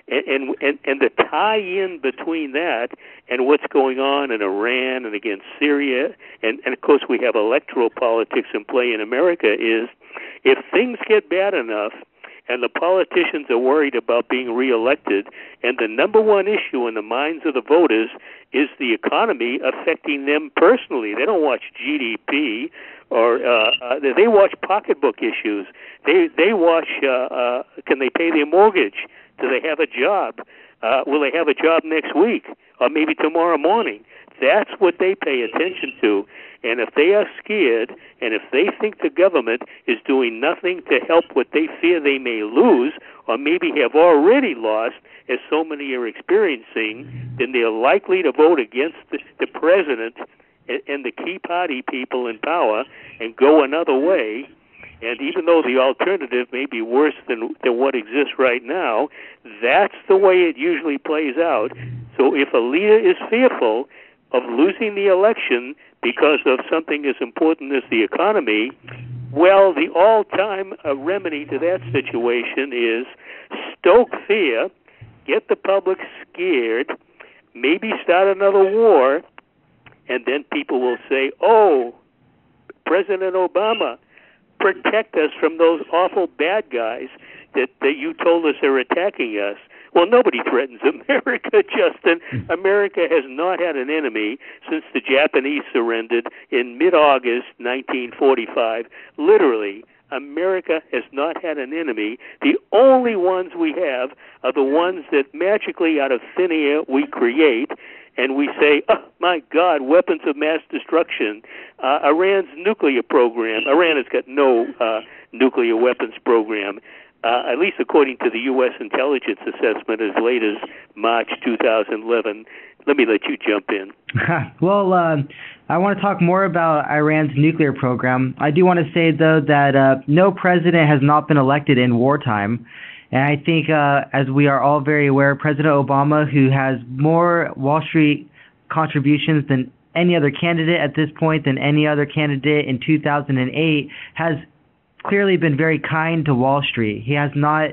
and the tie-in between that and what's going on in Iran and against Syria, and of course we have electoral politics in play in America, is if things get bad enough and the politicians are worried about being reelected, and the number one issue in the minds of the voters is the economy affecting them personally. They don't watch GDP or they watch pocketbook issues. They watch can they pay their mortgage? Do they have a job? Will they have a job next week or maybe tomorrow morning? That's what they pay attention to. And if they are scared, and if they think the government is doing nothing to help what they fear they may lose, or maybe have already lost, as so many are experiencing, then they're likely to vote against the president and the key party people in power and go another way. And even though the alternative may be worse than what exists right now, that's the way it usually plays out. So if a leader is fearful of losing the election because of something as important as the economy, well, the all-time remedy to that situation is stoke fear, get the public scared, maybe start another war, and then people will say, oh, President Obama, protect us from those awful bad guys that you told us are attacking us. Well, nobody threatens America, Justin. America has not had an enemy since the Japanese surrendered in mid-August 1945. Literally, America has not had an enemy. The only ones we have are the ones that magically out of thin air we create, and we say, oh, my God, weapons of mass destruction. Iran's nuclear program. Iran has got no nuclear weapons program, at least according to the U.S. intelligence assessment as late as March 2011. Let me let you jump in. Well, I want to talk more about Iran's nuclear program. I do want to say, though, that no president has not been elected in wartime. And I think, as we are all very aware, President Obama, who has more Wall Street contributions than any other candidate at this point, than any other candidate in 2008, has clearly been very kind to Wall Street. He has not,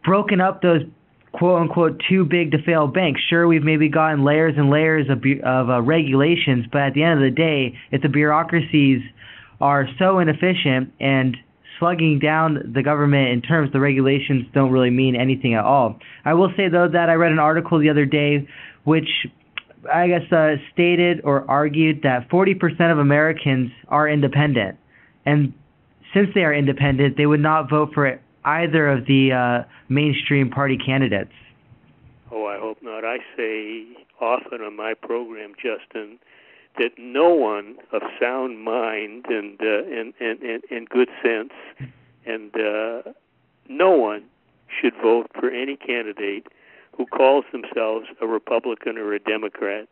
broken up those quote-unquote too big to fail banks. Sure, we've maybe gotten layers and layers of regulations, but at the end of the day, if the bureaucracies are so inefficient and slugging down the government in terms the regulations don't really mean anything at all. I will say, though, that I read an article the other day which I guess stated or argued that 40% of Americans are independent. And since they are independent, they would not vote for either of the mainstream party candidates. Oh, I hope not. I say often on my program, Justin, that no one of sound mind and good sense and no one should vote for any candidate who calls themselves a Republican or a Democrat,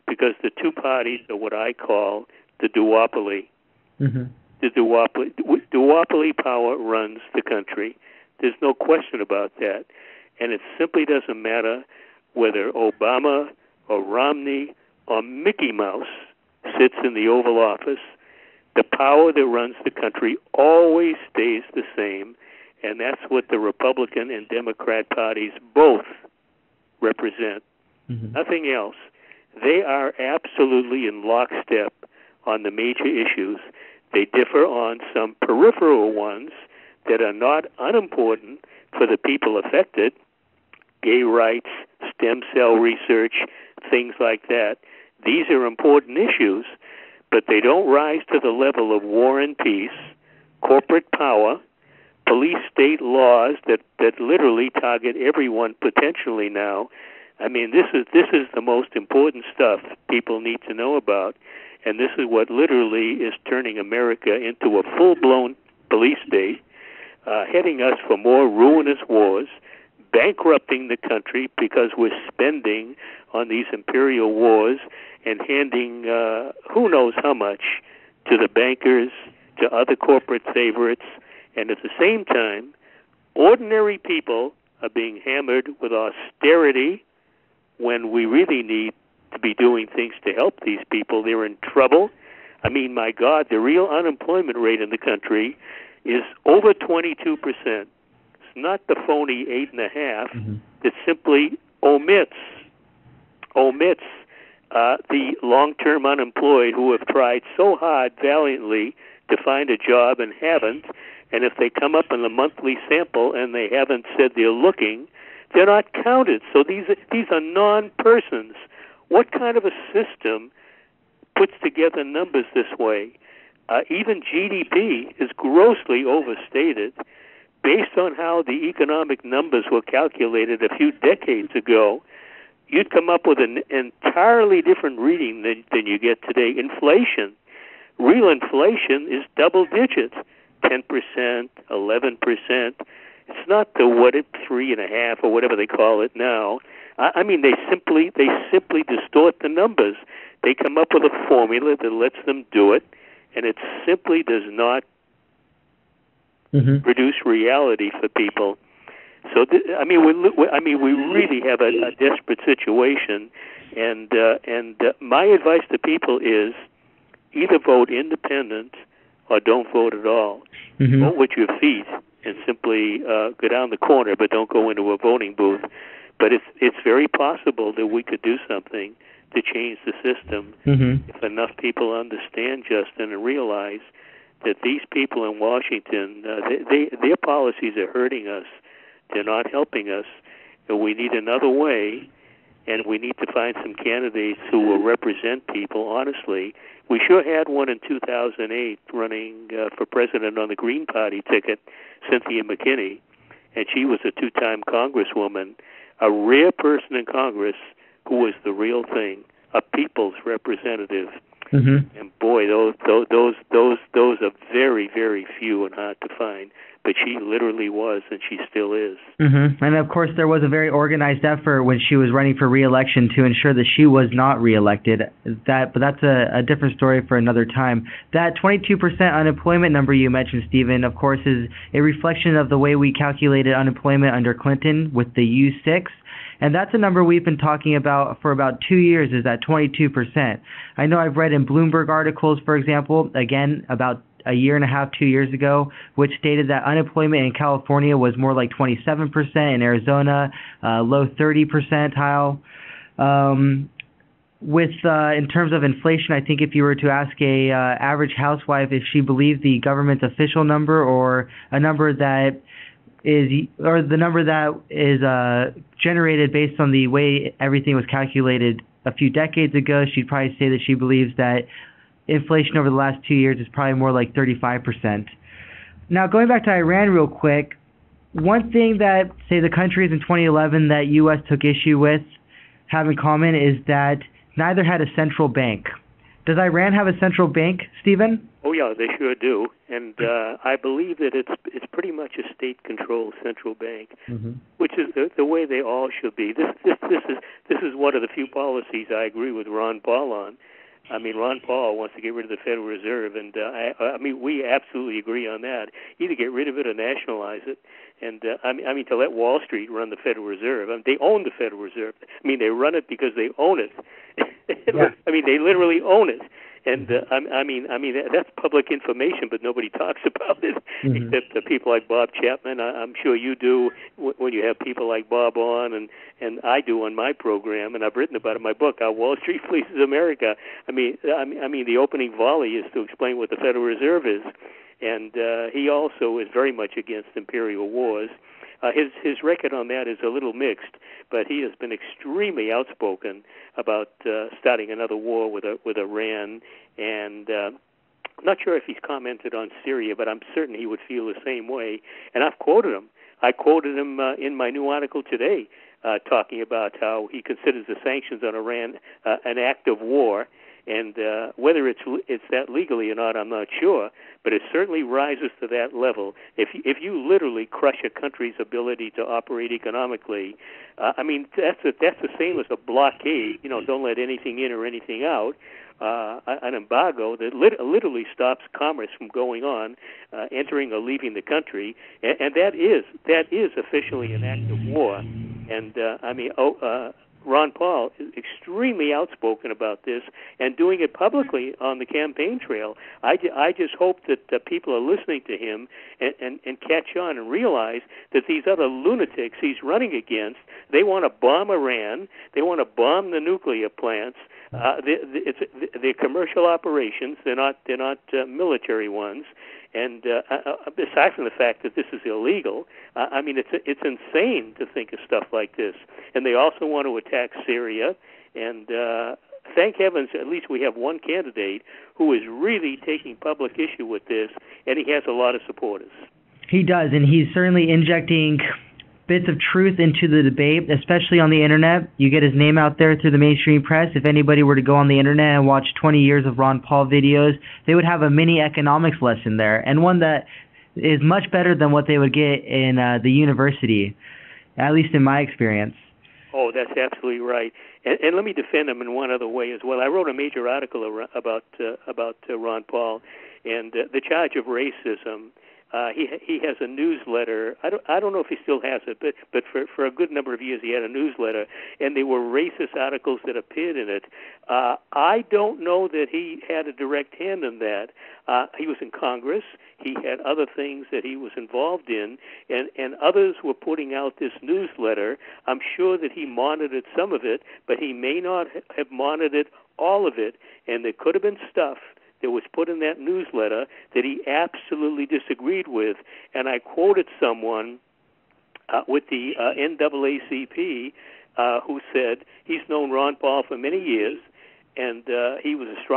because the two parties are what I call the duopoly. Mm-hmm. The duopoly power runs the country. There's no question about that. And it simply doesn't matter whether Obama or Romney or Mickey Mouse sits in the Oval Office. The power that runs the country always stays the same, and that's what the Republican and Democrat parties both represent. Mm-hmm. Nothing else. They are absolutely in lockstep on the major issues. They differ on some peripheral ones that are not unimportant for the people affected: gay rights, stem cell research, things like that. These are important issues, but they don't rise to the level of war and peace, corporate power, police state laws that literally target everyone potentially now. I mean, this is the most important stuff people need to know about, and this is what literally is turning America into a full-blown police state, heading us for more ruinous wars, bankrupting the country because we're spending on these imperial wars and handing who knows how much to the bankers, to other corporate favorites, and at the same time, ordinary people are being hammered with austerity when we really need to be doing things to help these people. They're in trouble. I mean, my God, the real unemployment rate in the country is over 22%. not the phony 8.5 that simply omits the long-term unemployed who have tried so hard, valiantly, to find a job and haven't. And if they come up in the monthly sample and they haven't said they're looking, they're not counted. So these are non-persons. What kind of a system puts together numbers this way? Even GDP is grossly overstated based on how the economic numbers were calculated a few decades ago. You'd come up with an entirely different reading than you get today. Inflation, real inflation is double digits, 10%, 11%. It's not the 3.5 or whatever they call it now. I mean, they simply distort the numbers. They come up with a formula that lets them do it, and it simply does not produce reality for people. So, we really have a desperate situation, and my advice to people is either vote independent or don't vote at all. Vote with your feet and simply go down the corner, but don't go into a voting booth. But it's very possible that we could do something to change the system if enough people understand, Justin, and realize that these people in Washington, their policies are hurting us. They're not helping us. And we need another way, and we need to find some candidates who will represent people honestly. We sure had one in 2008 running for president on the Green Party ticket, Cynthia McKinney, and she was a two-time congresswoman, a rare person in Congress who was the real thing, a people's representative. And boy, those are very, very few and hard to find. But she literally was, and she still is. And of course, there was a very organized effort when she was running for re-election to ensure that she was not re-elected. But that's a different story for another time. That 22% unemployment number you mentioned, Stephen, of course, is a reflection of the way we calculated unemployment under Clinton with the U6. And that's a number we've been talking about for about 2 years, is that 22%. I know I've read in Bloomberg articles, for example, again, about a year and a half, 2 years ago, which stated that unemployment in California was more like 27%, in Arizona, low 30 percentile. In terms of inflation, I think if you were to ask a average housewife if she believed the government's official number or a number that is generated based on the way everything was calculated a few decades ago, she'd probably say that she believes that inflation over the last 2 years is probably more like 35%. Now, going back to Iran real quick, one thing that, say, the countries in 2011 that U.S. took issue with have in common is that neither had a central bank. Does Iran have a central bank, Stephen? Oh yeah, they sure do, and I believe that it's pretty much a state-controlled central bank, which is the way they all should be. This is one of the few policies I agree with Ron Paul on. I mean, Ron Paul wants to get rid of the Federal Reserve, and we absolutely agree on that. Either get rid of it or nationalize it. And to let Wall Street run the Federal Reserve. They own the Federal Reserve. They run it because they own it. Yeah. They literally own it. And that's public information, but nobody talks about it except people like Bob Chapman. I'm sure you do when you have people like Bob on, and I do on my program, and I've written about it in my book, How Wall Street Fleeces America. The opening volley is to explain what the Federal Reserve is, and he also is very much against imperial wars. His record on that is a little mixed, but he has been extremely outspoken about starting another war with Iran, and I'm not sure if he's commented on Syria, but I'm certain he would feel the same way. And I've quoted him. I quoted him in my new article today, talking about how he considers the sanctions on Iran an act of war. And whether it's that legally or not, I'm not sure, but it certainly rises to that level. If you literally crush a country's ability to operate economically, that's the same as a blockade. Don't let anything in or anything out. An embargo that literally stops commerce from going on, entering or leaving the country, and that is officially an act of war. And Ron Paul is extremely outspoken about this and doing it publicly on the campaign trail. I just hope that people are listening to him and catch on and realize that these other lunatics he's running against, they want to bomb Iran, they want to bomb the nuclear plants. They're commercial operations. They're not military ones. And aside from the fact that this is illegal, I mean, it's insane to think of stuff like this. And they also want to attack Syria. And thank heavens, at least we have one candidate who is really taking public issue with this, and he has a lot of supporters. He does, and he's certainly injecting bits of truth into the debate, especially on the internet. You get his name out there through the mainstream press. If anybody were to go on the internet and watch 20 years of Ron Paul videos, they would have a mini economics lesson there, and one that is much better than what they would get in the university, at least in my experience. Oh, that's absolutely right. And let me defend him in one other way as well. I wrote a major article about Ron Paul and the charge of racism. He has a newsletter. I don't know if he still has it, but for a good number of years he had a newsletter, and there were racist articles that appeared in it. I don't know that he had a direct hand in that. He was in Congress. He had other things that he was involved in, and others were putting out this newsletter. I'm sure that he monitored some of it, but he may not have monitored all of it, and there could have been stuff that was put in that newsletter that he absolutely disagreed with. And I quoted someone with the NAACP who said he's known Ron Paul for many years, and he was a strong